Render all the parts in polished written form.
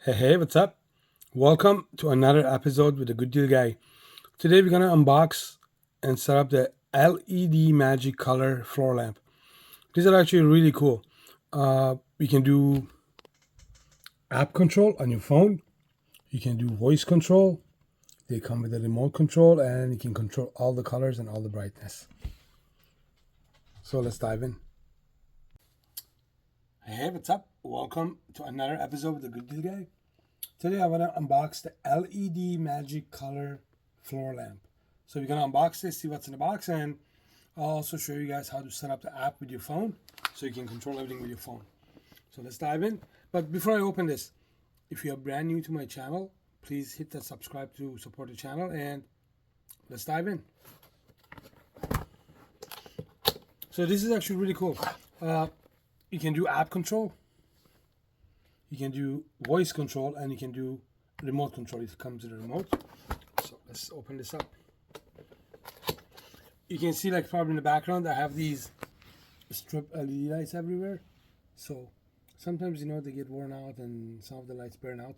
Hey, what's up? Welcome to another episode with the Good Deal Guy. Today we're gonna unbox and set up the LED Magic Color floor lamp. These are actually really cool. We can do app control on your phone. You can do voice control. They come with a remote control, and you can control all the colors and all the brightness. So let's dive in. Hey, what's up? Welcome to another episode with the Good Deal Guy. Today I want to unbox the LED Magic Color floor lamp. So we're going to unbox this, see what's in the box, and I'll also show you guys how to set up the app with your phone so you can control everything with your phone. So let's dive in. But before I open this, if you are brand new to my channel, please hit that subscribe to support the channel, and let's dive in. So this is actually really cool. You can do app control. You can do voice control, and you can do remote control. It comes with a remote. So let's open this up. You can see, like, probably in the background, I have these strip LED lights everywhere. So sometimes, they get worn out and some of the lights burn out.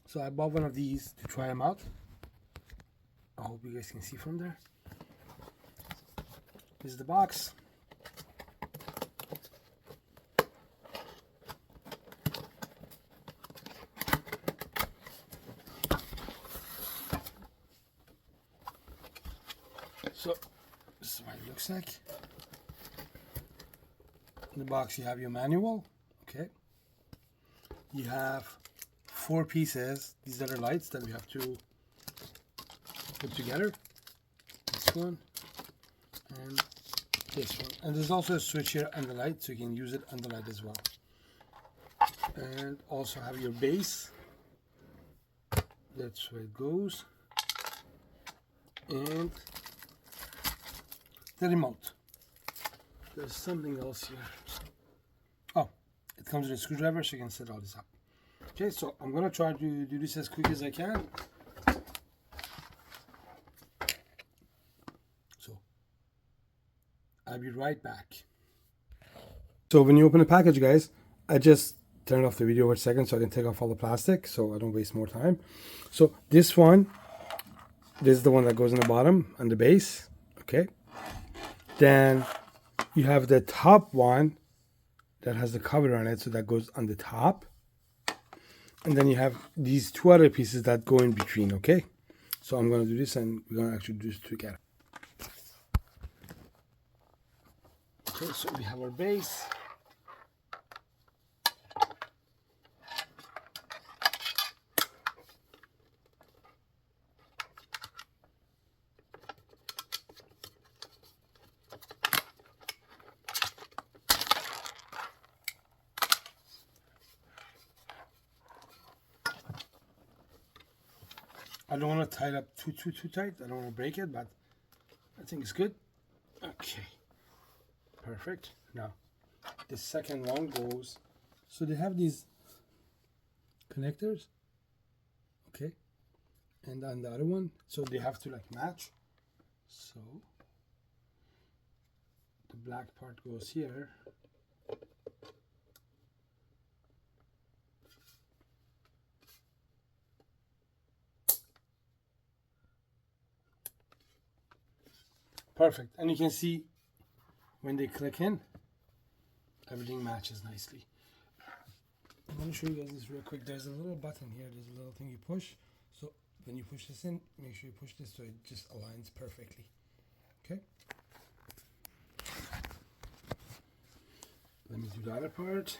So I bought one of these to try them out. I hope you guys can see from there. This is the box. So this is what it looks like. In the box you have your manual. Okay. You have 4 pieces. These are the lights that we have to put together. This one and this one. And there's also a switch here on the light, so you can use it on the light as well. And also have your base. That's where it goes. And the remote. There's something else here. Oh, it comes with a screwdriver, so you can set all this up. Okay, so I'm gonna try to do this as quick as I can. So I'll be right back. So when you open the package, guys, I just turned off the video for a second so I can take off all the plastic so I don't waste more time. So this is the one that goes in the bottom on the base. Okay. Then you have the top one that has the cover on it, so that goes on the top. And then you have these 2 other pieces that go in between, okay? So I'm going to do this, and we're going to actually do this together. Okay, so we have our base. I don't want to tie it up too tight. I don't want to break it, but I think it's good. Okay, perfect. Now, the second one goes. So they have these connectors, okay, and then the other one. So they have to like match. So the black part goes here. Perfect. And you can see when they click in, everything matches nicely. I'm going to show you guys this real quick. There's a little button here. There's a little thing you push. So when you push this in, make sure you push this so it just aligns perfectly. Okay. Let me do the other part.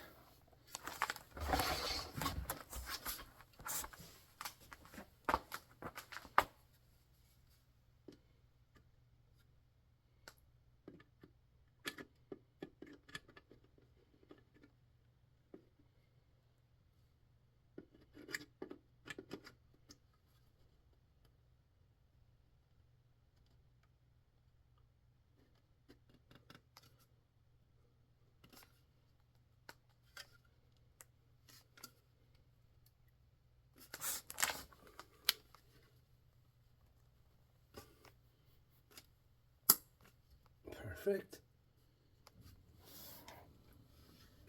Perfect.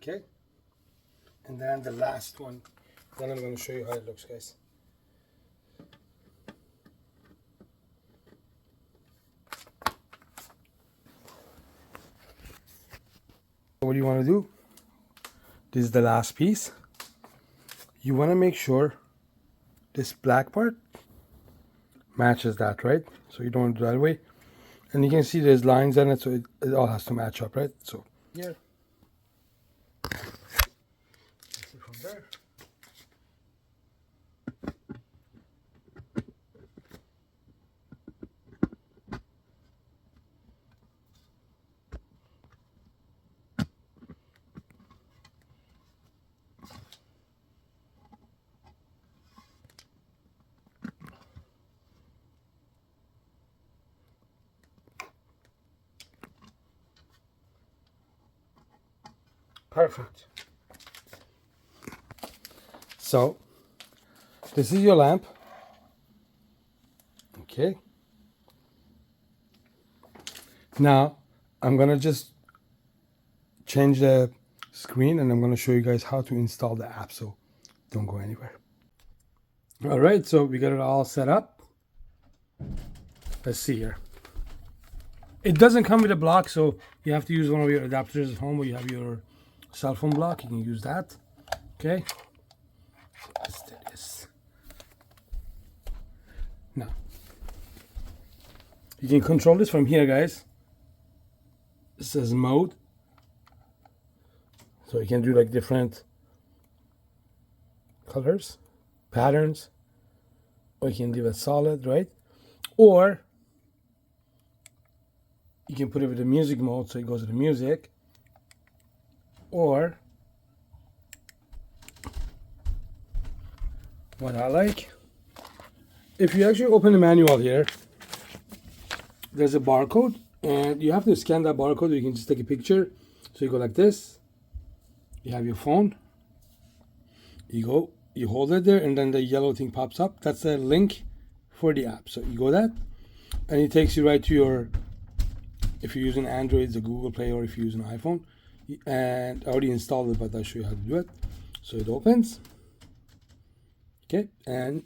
Okay. And then the last one Then I'm going to show you how it looks, guys. What you want to do, this is the last piece. You want to make sure this black part matches that, right? So you don't want to do that way. And you can see there's lines on it, so it all has to match up, right? So here, see from there. Perfect. So this is your lamp. Okay. Now I'm gonna just change the screen and I'm gonna show you guys how to install the app, so don't go anywhere. All right, so we got it all set up. Let's see here. It doesn't come with a block, so you have to use one of your adapters at home, where you have your cell phone block. You can use that. Okay. Let's do this. Now you can control this from here, guys. It says mode, so you can do like different colors, patterns, or you can leave it solid, right? Or you can put it with the music mode, so it goes to the music. Or what I like, if you actually open the manual here, there's a barcode, and you have to scan that barcode. You can just take a picture. So you go like this. You have your phone. You hold it there, and then the yellow thing pops up. That's a link for the app. So you go that, and it takes you right to your, if you're using Android, it's a Google Play, or if you use an iPhone. And I already installed it, but I'll show you how to do it. So it opens. Okay, and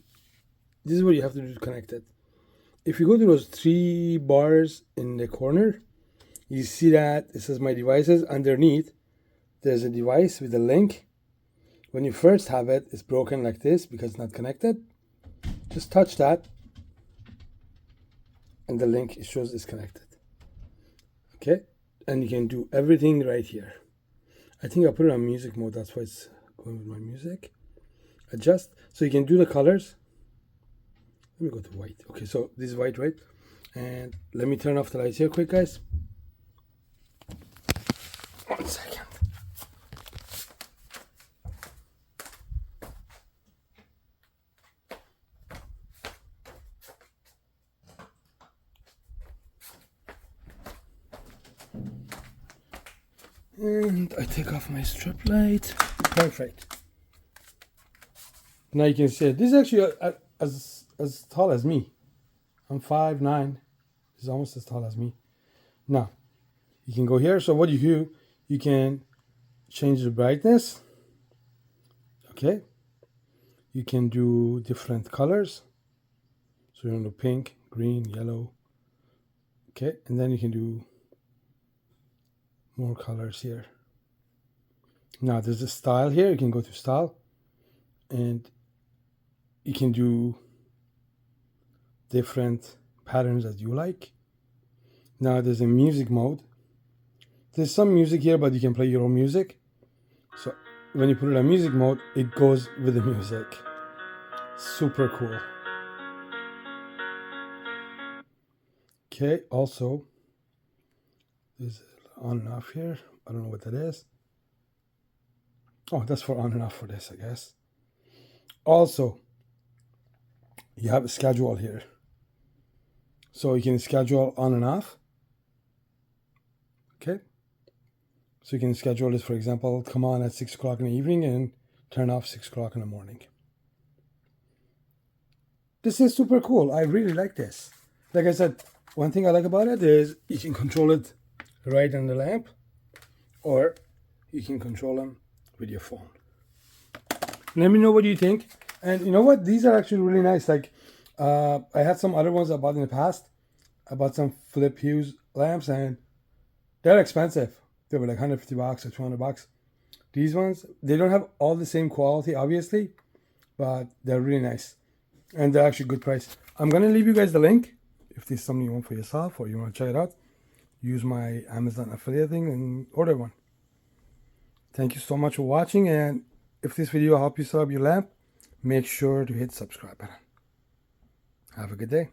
this is what you have to do to connect it. If you go to those 3 bars in the corner, you see that it says my devices. Underneath, there's a device with a link. When you first have it, it's broken like this because it's not connected. Just touch that, and the link, it shows it's connected. Okay, and you can do everything right here. I think I put it on music mode, that's why it's going with my music. Adjust, so you can do the colors. Let me go to white. Okay, so this is white, right? And let me turn off the lights here quick, guys. 1 second. And I take off my strip light. Perfect. Now you can see it. This is actually as tall as me. I'm 5'9". It's almost as tall as me. Now you can go here. So what you do, you can change the brightness. Okay. You can do different colors. So you want to do pink, green, yellow. Okay, and then you can do more colors here. Now there's a style here. You can go to style, and you can do different patterns that you like. Now there's a music mode. There's some music here, but you can play your own music. So when you put it on music mode, it goes with the music. Super cool. Okay, also there's on and off here. I don't know what that is. Oh, that's for on and off for this, I guess. Also, you have a schedule here. So you can schedule on and off. Okay. So you can schedule this, for example, come on at 6 o'clock in the evening and turn off 6 o'clock in the morning. This is super cool. I really like this. Like I said, one thing I like about it is you can control it right on the lamp, or you can control them with your phone. Let me know what you think. And you know what? These are actually really nice. Like, I had some other ones I bought in the past. I bought some flip Hughes lamps, and they're expensive. They were like 150 bucks or 200 bucks. These ones, they don't have all the same quality, obviously, but they're really nice. And they're actually good price. I'm going to leave you guys the link. If there's something you want for yourself or you want to check it out, use my Amazon affiliate thing and order one. Thank you so much for watching, and if this video helped you set up your lamp, make sure to hit subscribe button. Have a good day.